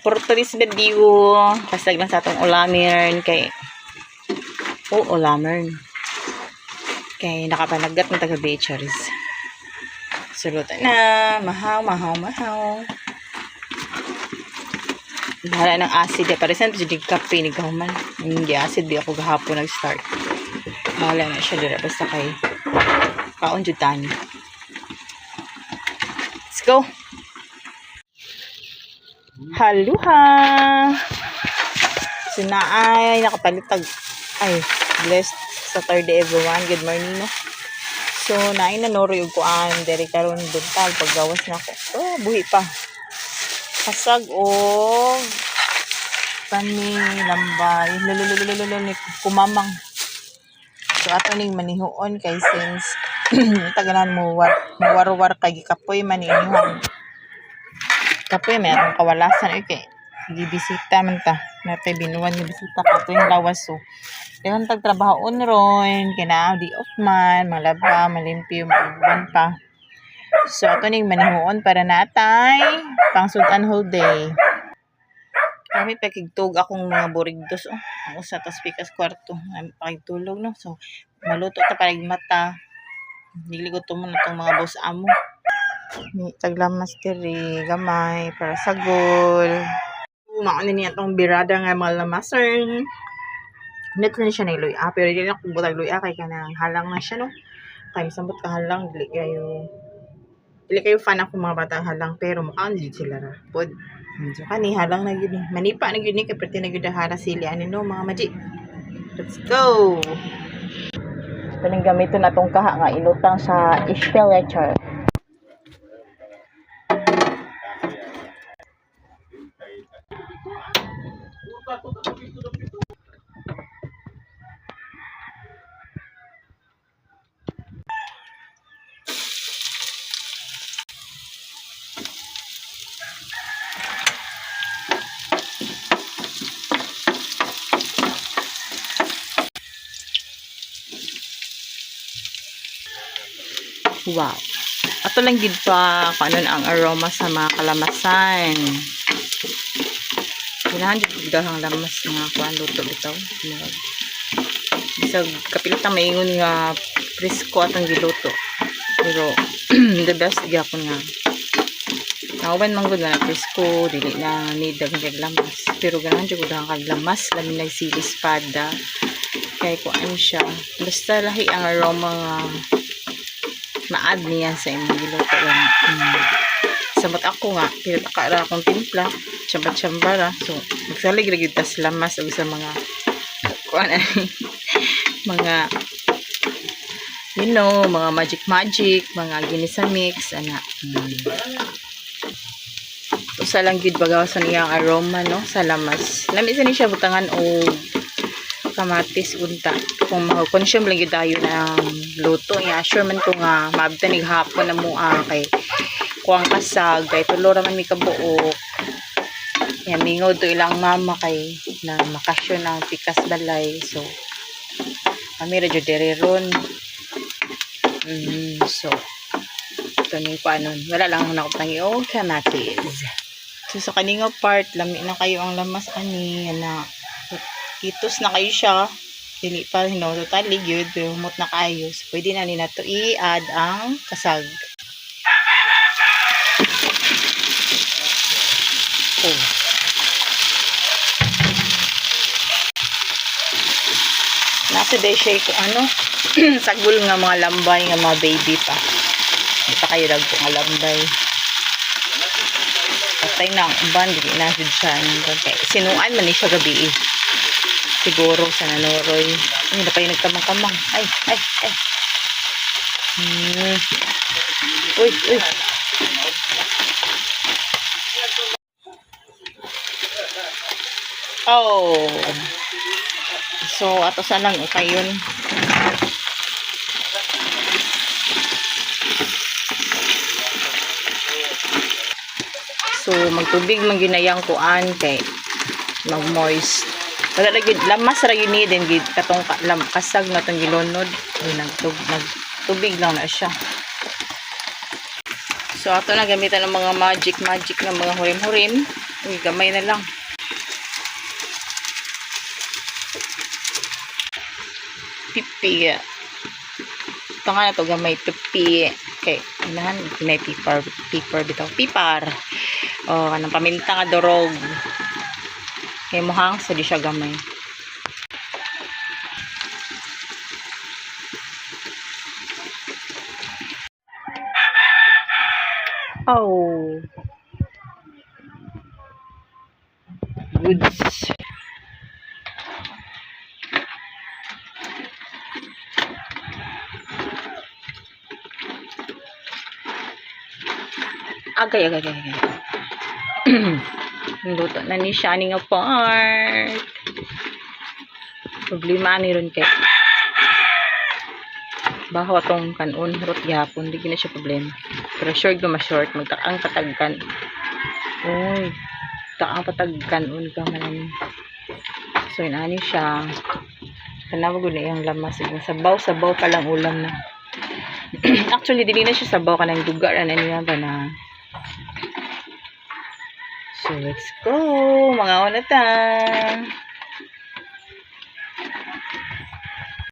For today's video, kasag lang sa atong ulamern kay ulamern. Kay nakapanagat ng taga Beacheries. Sulutan na, mahaw. Bahala ng acid. Paresan ito yung kape ni Gauman. Hindi acid, di ako gahapon nag-start. Bahala na siya dira. Basta kay kaon jutan. Let's go! Haluha! So na ay nakapalitag. Ay, blessed Saturday everyone. Good morning, no? So, nain na noro yung kuan. Dari karon dental. Paggawas na ako. Oh, buhi pa. Kasag o kani lambay. Kumamang. So, ato ning manihuon kay since tagalan mo war kay kapoy manihuon. Kapoy may atong kawalasan. Okay. Gibisita man ta. Natay binuwan ni bisita kapoy yung lawas. So, yung tagtrabahoon ron, kinaaw di off man, malaba, malimpyo, magban pa. So, ito ning manihuon para natay pang sudan whole day. Kami pakigtog akong mga burigdos. Oh. Ang usa tas pikas kwarto. Pakigtulog, no? So, maluto ta para mata. Niligot mo na itong mga boss amo. Taglamas diri, gamay, para sagol. Maano niya itong birada nga mga lamasern. Net na siya na iluya. Pero hindi na kung butag luya kay kanang halang na siya, no? Kaya sambot ka halang, dili kayo fan ako mga bata halang, pero mukhang hindi sila ra. Pod. So, kani halang na yun. Manipa na yun kaya pwede na yun hara sili. Ano, no, mga maji? Let's go! Ito nang gamitin na itong kaha nga ilutang sa Istelecher. Wow. Ato lang gid pa kanon ang aroma sa mga kalamasan. Kailangan gid dahang lamas nga kuan luto bitaw. Bisag kapilitang maingon nga presko atong giluto. Pero the best gyapon nga. Nauban man gud na presko, dili na need dagdag lamas. Pero ganahan jud dahang kag lamas lamin na sili espada. Kay kuan siya. Basta lahi ang aroma nga ma-add niya sa imong giluto yan. Samot ako nga, pinataka akong timpla, chambat-chambara. So, magsalig lagi tas lamas o sa mga mga you know, mga magic, mga ginisa mix, ana. Usa lang gid bagawasan iyang aroma, no, sa lamas. Lami sa ni siya butangan o kamatis unta kung ma-consume lang gyud dayon ang luto niya. Sure man ko nga maabtan nig hapon na mo kay kuang kasag kay tulo ra man mi kabuok. Ya mingaw to ilang mama kay na makasyon ang pikas balay. So kami ra jud diri ron. So ito ni panon wala lang nakutangi o kamatis. So sa kaninga part lami na kayo ang lamas ani na kitos na kayo siya. Dili pa totally good. Pero humot na kayo. So, pwede na nila to i-add ang kasag. Oh. Nasa day siya kung ano. Sagol nga mga lambay nga mga baby pa. Hindi pa kayo dagpo nga lambay. Patay na ang uban. Dili na siya. Sinuan man ni siya gabi eh. Siguro sa nanoroy. Ay, na pa yung nagkamang-kamang. Ay. Uy. Oh. So, ato lang okay yun. So, magtubig man ginayang kuan kay mag-moist. Wala lagi lamas ra yun din gid katong kasag na tong gilunod. Nagtubig lang na siya. So ato na gamitan ng mga magic na mga hurim-hurim Uy, gamay na lang. Pipi. Ito nga na to, gamay. Pipi. Okay. Inahan, pinay pipar. Pipar bitaw. Pipar. O, kanang paminta nga dorog. Kaya muhang sa di siya gamay. Oh. Goods. Agay. Luto na ni siya nga part. Problema ni ron kay baho atong kanon rot gyapon, di na siya problema. Pero short go ma-short magtaang patagkan. Oy, taang patagkan un ka man. So inani siya. Tanawa gud na iyang lamas sig sabaw pa lang ulam na. Actually dili na siya sabaw kanang duga ra na niya ba na. So let's go. Mga una ta.